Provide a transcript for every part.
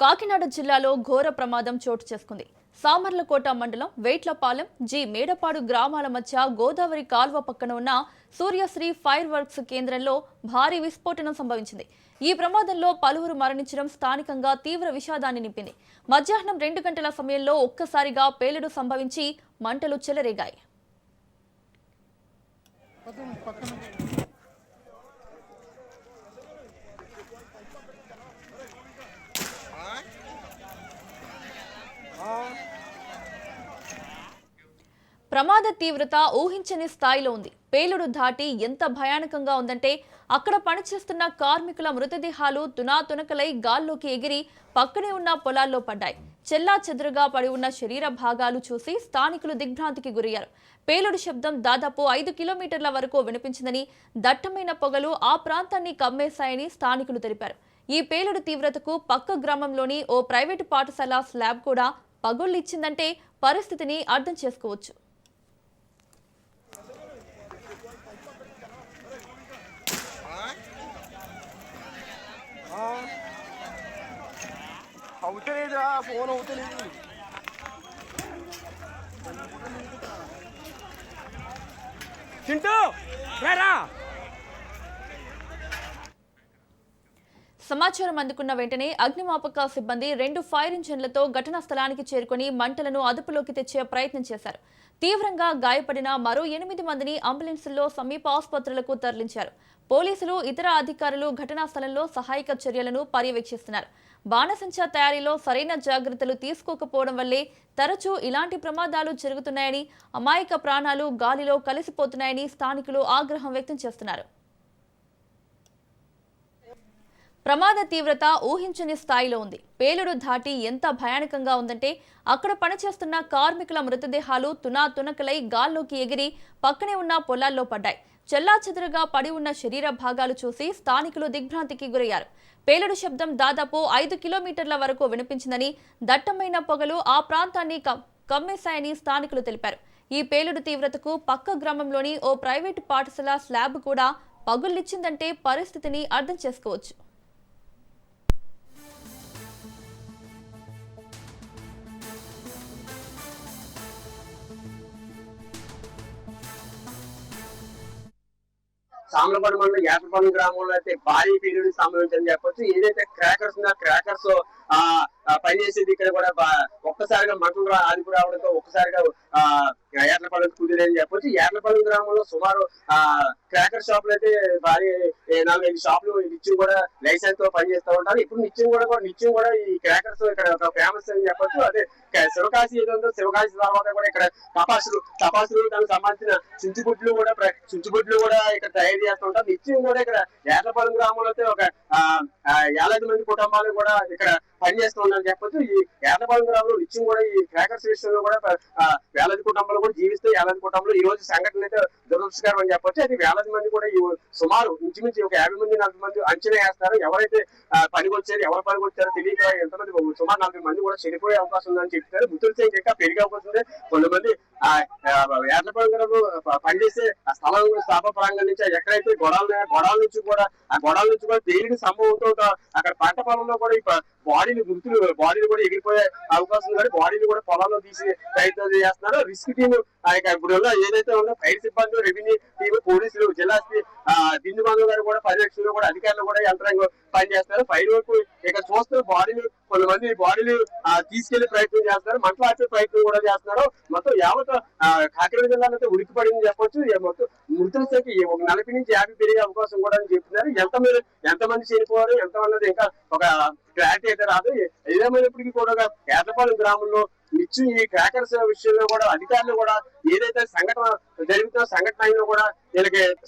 కాకినాడ జిల్లాలో ఘోర ప్రమాదం చోటు చేసుకుంది. సామర్లకోట మండలం వేట్లపాలెం జి మేడపాడు గ్రామాల మధ్య గోదావరి కాల్వ పక్కన ఉన్న సూర్యశ్రీ ఫైర్ వర్క్స్ కేంద్రంలో భారీ విస్ఫోటనం సంభవించింది. ఈ ప్రమాదంలో పలువురు మరణించడం స్థానికంగా తీవ్ర విషాదాన్ని నింపింది. మధ్యాహ్నం 2 గంటల సమయంలో ఒక్కసారిగా పేలుడు సంభవించి మంటలు చెలరేగాయి. ప్రమాద తీవ్రత ఊహించని స్థాయిలో ఉంది. పేలుడు ధాటి ఎంత భయానకంగా ఉందంటే అక్కడ పనిచేస్తున్న కార్మికుల మృతదేహాలు తునాతునకలై గాల్లోకి ఎగిరి పక్కనే ఉన్న పొలాల్లో పడ్డాయి. చెల్లా చెదురుగా పడి ఉన్న శరీర భాగాలు చూసి స్థానికులు దిగ్భ్రాంతికి గురయ్యారు. పేలుడు శబ్దం దాదాపు 5 కిలోమీటర్ల వరకు వినిపించిందని, దట్టమైన పొగలు ఆ ప్రాంతాన్ని కమ్మేశాయని స్థానికులు తెలిపారు. ఈ పేలుడు తీవ్రతకు పక్క గ్రామంలోని ఓ ప్రైవేటు పాఠశాల స్లాబ్ కూడా పగుళ్లిచ్చిందంటే పరిస్థితిని అర్థం చేసుకోవచ్చు. అవుతలేదురా, ఫోన్ అవుతలేదు. చింటూ రా. సమాచారం అందుకున్న వెంటనే అగ్నిమాపక సిబ్బంది 2 ఫైర్ ఇంజన్లతో ఘటనా స్థలానికి చేరుకుని మంటలను అదుపులోకి తెచ్చే ప్రయత్నం చేశారు. తీవ్రంగా గాయపడిన మరో 8 మందిని అంబులెన్సుల్లో సమీప ఆసుపత్రులకు తరలించారు. పోలీసులు, ఇతర అధికారులు ఘటనా స్థలంలో సహాయక చర్యలను పర్యవేక్షిస్తున్నారు. బాణసంచా తయారీలో సరైన జాగ్రత్తలు తీసుకోకపోవడం వల్లే తరచూ ఇలాంటి ప్రమాదాలు జరుగుతున్నాయని, అమాయక ప్రాణాలు గాలిలో కలిసిపోతున్నాయని స్థానికులు ఆగ్రహం వ్యక్తం చేస్తున్నారు. ప్రమాద తీవ్రత ఊహించని స్థాయిలో ఉంది. పేలుడు ధాటి ఎంత భయానకంగా ఉందంటే అక్కడ పనిచేస్తున్న కార్మికుల మృతదేహాలు తునాతునకలై గాల్లోకి ఎగిరి పక్కనే ఉన్న పొలాల్లో పడ్డాయి. చెల్లాచెదురుగా పడి ఉన్న శరీర భాగాలు చూసి స్థానికులు దిగ్భ్రాంతికి గురయ్యారు. పేలుడు శబ్దం దాదాపు 5 కిలోమీటర్ల వరకు వినిపించిందని, దట్టమైన పొగలు ఆ ప్రాంతాన్ని కమ్మేశాయని స్థానికులు తెలిపారు. ఈ పేలుడు తీవ్రతకు పక్క గ్రామంలోని ఓ ప్రైవేటు పాఠశాల స్లాబ్ కూడా పగుళ్లిచ్చిందంటే పరిస్థితిని అర్థం చేసుకోవచ్చు. సామలపాడు మండలం యాటపాలెం గ్రామంలో అయితే భారీ పేలుడు సంభవించని చెప్పొచ్చు. ఏదైతే క్రాకర్స్ ఉన్న క్రాకర్స్ పనిచేసేది ఇక్కడ కూడా ఒక్కసారిగా మంటలు ఆదిపు రావడంతో ఒక్కసారిగా యాటపాలెం కుదిరేని చెప్పొచ్చు. యాటపాలెం గ్రామంలో సుమారు క్రాకర్ షాపులు అయితే భారీ 4-5 షాపులు నిత్యం కూడా లైసెన్స్ తో పనిచేస్తూ ఉంటారు. ఇప్పుడు నిత్యం కూడా ఈ క్రాకర్స్ ఇక్కడ ఒక ఫేమస్ అని చెప్పొచ్చు. అదే శివకాశి ఏదో శివకాశి తర్వాత కూడా ఇక్కడ టపాసులు దానికి సంబంధించిన చుంచుబుడ్లు కూడా ఇక్కడ తయారు చేస్తూ ఉంటారు. నిత్యం కూడా ఇక్కడ యాటపాలెం గ్రామంలో అయితే ఒక 50 మంది కుటుంబాలు కూడా ఇక్కడ పనిచేస్తూ ఉన్నారని చెప్పొచ్చు. ఈ యాటపాలెం గ్రామంలో నిత్యం కూడా ఈ క్రాకర్స్ విషయంలో కూడా 1000 కుటుంబాలు కూడా జీవిస్తూ 1000 కుటుంబాలు ఈ రోజు సంఘటన అయితే దురదృష్టకరం అని చెప్పొచ్చు. అది 1000 మంది కూడా సుమారు ఇంచుమించు ఒక 50 మంది 40 మంది అంచనా వేస్తారు. ఎవరైతే పనికి వచ్చారో తెలియక ఎంతమంది సుమారు 40 మంది కూడా చనిపోయే అవకాశం ఉందని చెప్తారు. మృతుల సంఖ్య ఇంకా పెరిగే అవకాశం ఉంది. కొంతమంది యాటపాలెం గ్రామంలో పనిచేసే స్థలం స్థాపన ప్రాంగణం నుంచి ఎక్కడైతే గొడవల నుంచి కూడా తేలిక సంభవంతో అక్కడ పంట పొలంలో కూడా బాడీలు కూడా ఎగిరిపోయే అవకాశం ఉంది. బాడీలు కూడా పొలంలో తీసి ప్రయత్నం చేస్తున్నారు. రిస్క్ టీమ్ ఇప్పుడు ఏదైతే ఉందో ఫైర్ సిబ్బంది, రెవెన్యూ టీమ్, పోలీసులు, జిల్లా బిందు బంధు గారు కూడా పర్యవేక్షణలో కూడా అధికారులు కూడా యంత్రాంగం పనిచేస్తారు. ఫైర్ వరకు ఇక్కడ చూస్తున్న కొంతమంది బాడీలు తీసుకెళ్లే ప్రయత్నం చేస్తున్నారు. మంటలు ఆపే ప్రయత్నం కూడా చేస్తున్నారు. మొత్తం యావత్ కాకినాడ జిల్లాలో అయితే ఉడికిపడిందని చెప్పొచ్చు. మొత్తం మృతుల సంఖ్య ఒక 40 నుంచి 50 పెరిగే అవకాశం కూడా అని చెప్తున్నారు. ఎంతమంది చనిపోవారు ఎంతమంది ఇంకా ఒక క్లారిటీ అయితే రాదు. ఏదేమైనప్పటికీ కూడా యాటపాలెం గ్రామంలో నిత్యం ఈ క్రాకర్స్ విషయంలో కూడా అధికారులు కూడా ఏదైతే సంఘటన జరుగుతున్న సంఘటన టైంలో కూడా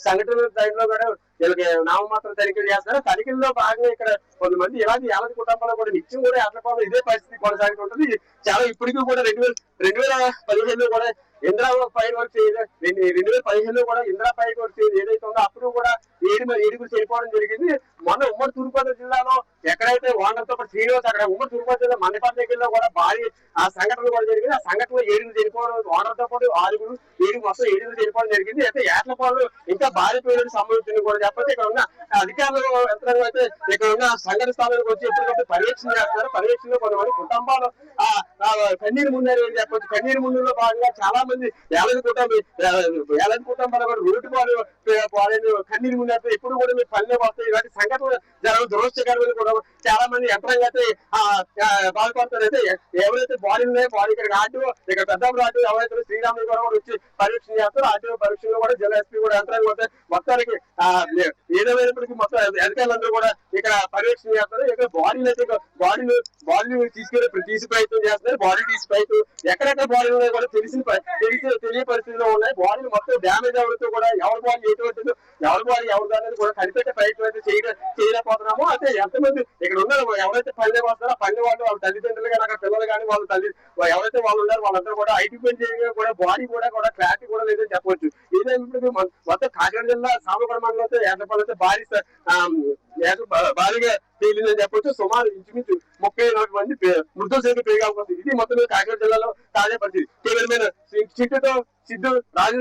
సంఘటన టైంలో కూడా వీళ్ళకి నామమాత్రం తనిఖీలు చేస్తారు. తనిఖీల్లో భాగంగా ఇక్కడ కొంతమంది ఇలాంటి 50 కుటుంబాలు కూడా నిత్యం కూడా యాటపాలెం ఇదే పరిస్థితి కొనసాగుతుంటుంది. చాలా ఇప్పటికీ కూడా 2015లో కూడా ఇందిరా ఫైర్ వర్క్స్ 2015లో కూడా ఇందిరా ఫైర్ వర్క్స్ ఏదైతే ఉందో అప్పుడు కూడా 7 చనిపోవడం జరిగింది. మొన్న ఉమ్మడి తూర్పుగోదావరి జిల్లాలో ఎక్కడైతే ఓనర్ తో శ్రీనివాస్ అక్కడ ఉమ్మడి తూర్పుగోదావరి జిల్లా మండపం దగ్గరలో కూడా భారీ సంఘటన కూడా జరిగింది. ఆ సంఘటనలో 7 చనిపోవడం, ఓనర్ తో పాటు 6 మొత్తం 7 చనిపోవడం జరిగింది. అయితే ఏట్లపాలు ఇంకా భారీ పేలుడు సంభవించింది కూడా చెప్పండి. ఇక్కడ ఉన్న అధికారులు యంత్రాంగం అయితే ఇక్కడ ఉన్న సంఘటన స్థలానికి వచ్చి ఎప్పటికప్పుడు పర్యవేక్షణ చేస్తున్నారు. పర్యవేక్షణలో కొంతమంది కుటుంబాలు కన్నీరు మున్నారు అని చెప్పొచ్చు. కన్నీరు మున్నులో భాగంగా చాలా మంది ఏలాది కుటుంబాలు కూడా రోడ్డు పాలైన కన్నీరు మున్నారు. ఎప్పుడు కూడా మీరు పనిలో వస్తాయి ఇలాంటి సంఘటనలు జరగడం దురదృష్టకరమైన కూడా చాలా మంది యంత్రాంగం అయితే బాధపడతారు. అయితే ఎవరైతే బాడీ ఉన్నాయో బాడీ ఇక్కడ ఆటో ఇక్కడ పెద్దాపురం ఆటో ఎవరైతే శ్రీరాములు కూడా వచ్చి పరీక్ష చేస్తారు. ఆటో పరీక్షలో కూడా జిల్లా ఎస్పీ కూడా యంత్రాంగం అయితే మొత్తానికి ఏదేమైనప్పటికీ మొత్తం అధికారులందరూ కూడా ఇక్కడ పర్యవేక్షణ చేస్తారు. ఇక్కడ బాడీలు అయితే బాడీలు తీసి ప్రయత్నం చేస్తున్నారు. బాడీ తీసి ప్రయత్నం ఎక్కడెక్కడ బాడీలు ఉన్నాయో కూడా తెలియ పరిస్థితిలో ఉన్నాయి. బాడీలు మొత్తం డ్యామేజ్ అవ్వడంతో కూడా ఎవరి బాడీ ఎటువంటిదో ఎవరి బాడీ ఎవరిది అనేది కూడా కనిపెట్టే ప్రయత్నం అయితే చేయలేకపోతున్నాము. అయితే ఎంతమంది ఇక్కడ ఉన్నారు ఎవరైతే పల్లె వస్తారో ఆ పల్లె వాళ్ళు వాళ్ళ తల్లిదండ్రులు కానీ అక్కడ పిల్లలు కానీ వాళ్ళ తల్లి ఎవరైతే వాళ్ళు ఉన్నారో వాళ్ళందరూ కూడా ఐడెంటిఫై చేయగా కూడా బాడీ కూడా క్లారిటీ కూడా లేదని చెప్పవచ్చు. ఏదైనా మొత్తం కాకినాడ జిల్లా సామగడ మండలంతో ఏర్పడితే భారీగా తేలిందని చెప్పొచ్చు. సుమారు ఇంచుమించు 34 మంది మృతుల సంఖ్య పెరిగే అవకాశం. ఇది మొత్తం కాకినాడ జిల్లాలో తాజా పరిస్థితి. కేవలమైన సిద్ధు రాజు